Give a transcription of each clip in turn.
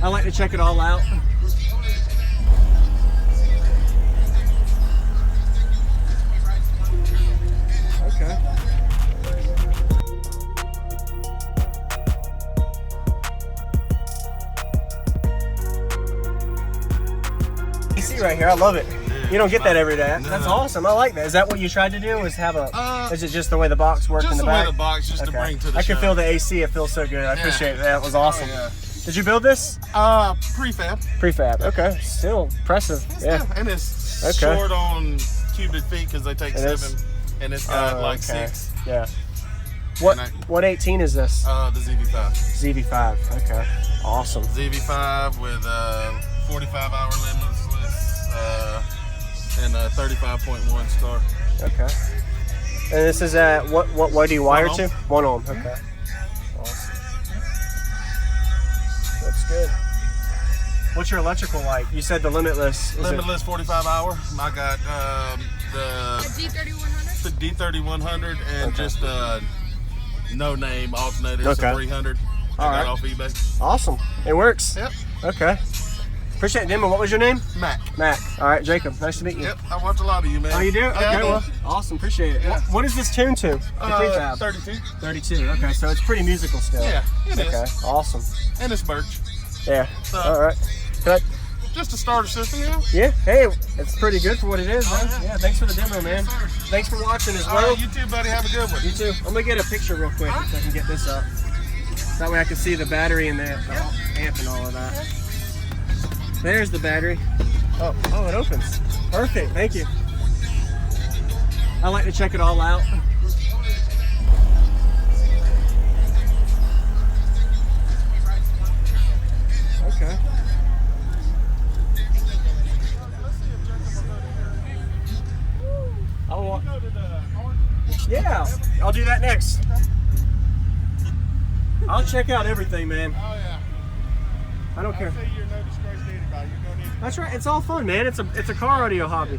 I like to check it all out. Okay. AC right here, I love it. You don't get that every day. That's awesome. I like that. Is that what you tried to do? Is have a? Is it just the way the box worked in the back? Just the way the box, just to bring to the I can show. feel the AC. It feels so good. I appreciate that. That was awesome. Oh, yeah. Did you build this? Pre-Fab. Pre-Fab. Okay. Still impressive. Yeah. And it's short on cubic feet because they take 7, and it's got like 6. Yeah. What 18 is this? The ZV5. ZV5. Okay. Awesome. ZV5 with 45-hour limitless and a 35.1 star. Okay. And this is at what do you wire to? 1 ohm. Okay. Awesome. That's good. What's your electrical like? You said the limitless. Limitless 45-hour. I got the D3100. The D3100 and just no name alternator. It's a 300. I got off eBay. Awesome. It works. Yep. Okay. Appreciate it, Dimmer. What was your name? Mack. Mack. All right, Jacob. Nice to meet you. Yep. I watch a lot of you, man. Oh, you do? Yeah, Okay. Well, awesome. Appreciate it. Yeah. What is this tuned to? The Pre-Fab. 32. 32. Okay, so it's pretty musical still. Yeah, it is. Okay. Awesome. And it's birch. Yeah. So, all right. Just a starter system, yeah. Yeah. Hey, it's pretty good for what it is, man. Yeah. Yeah. Thanks for the demo, man. Thanks for watching as well. You too, buddy. Have a good one. You too. I'm gonna get a picture real quick so I can get this up. That way I can see the battery and the amp and all of that. There's the battery. Oh, it opens. Perfect. Thank you. I like to check it all out. Okay. Yeah, I'll do that next. I'll check out everything, man. Oh yeah. I don't care. I'll say you're no disgrace to anybody. You're gonna need. That's right. It's all fun, man. It's a car audio hobby.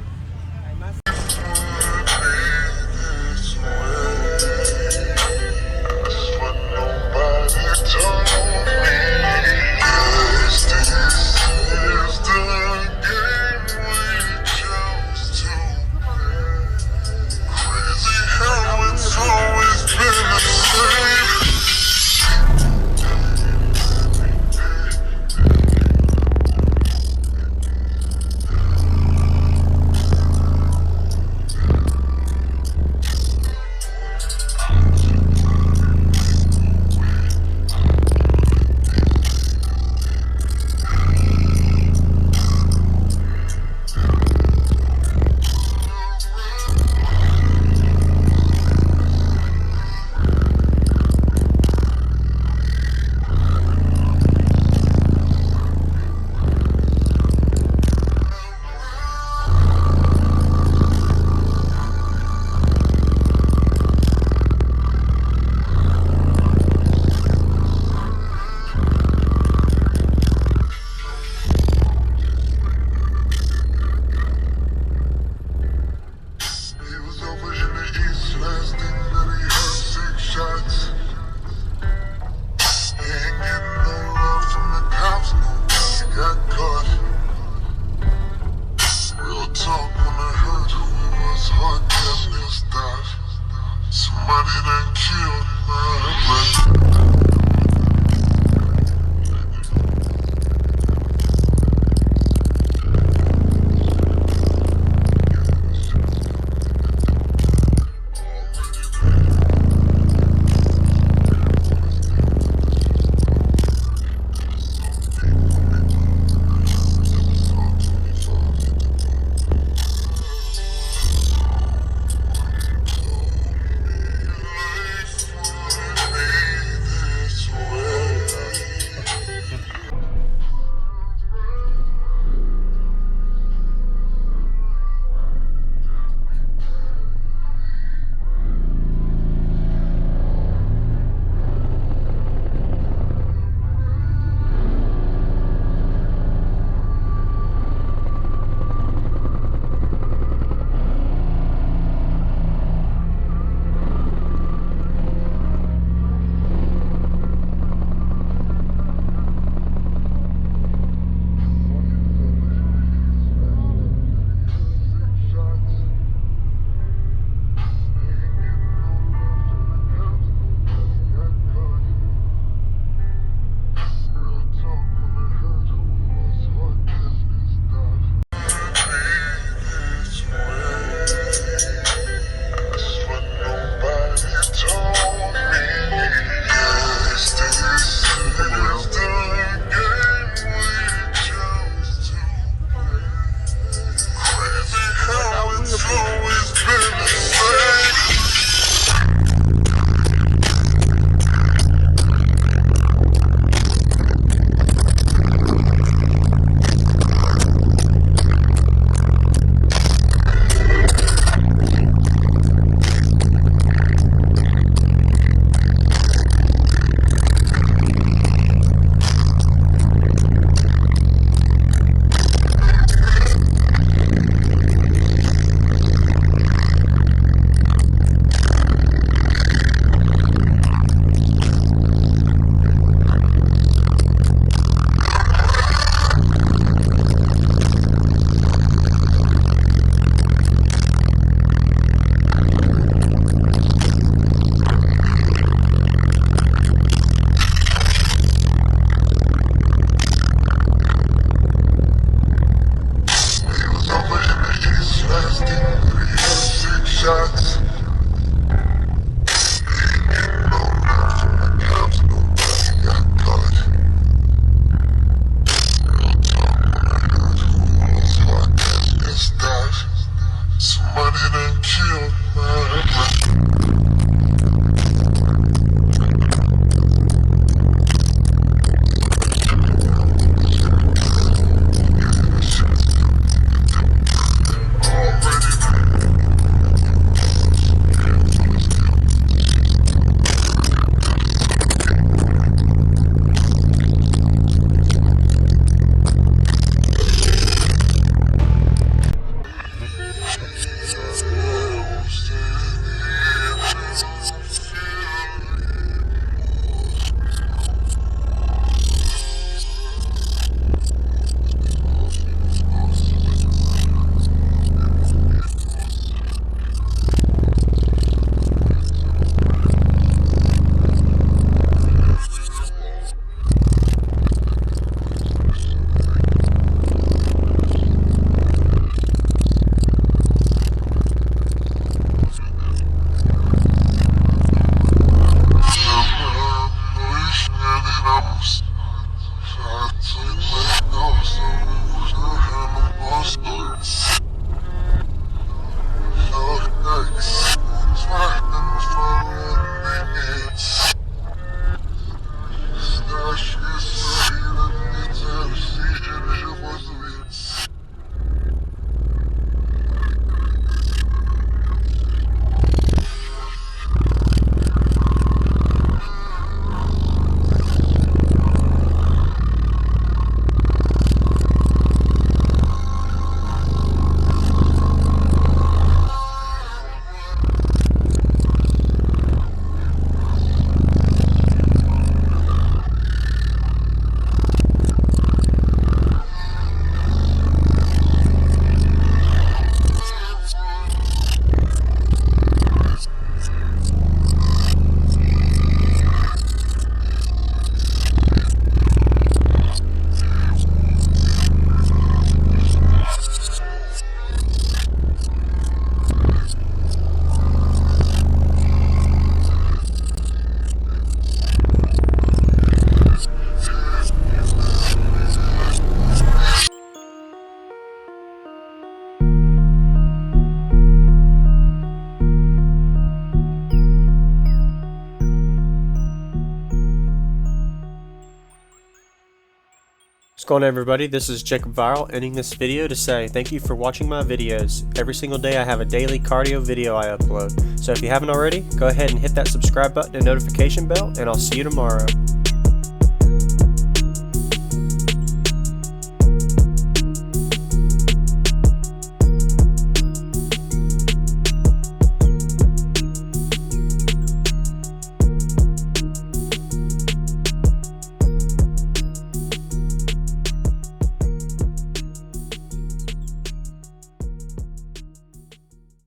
What's going on, everybody? This is Jacob Viral, ending this video to say thank you for watching my videos. Every single day I have a daily cardio video I upload. So if you haven't already, go ahead and hit that subscribe button and notification bell, and I'll see you tomorrow.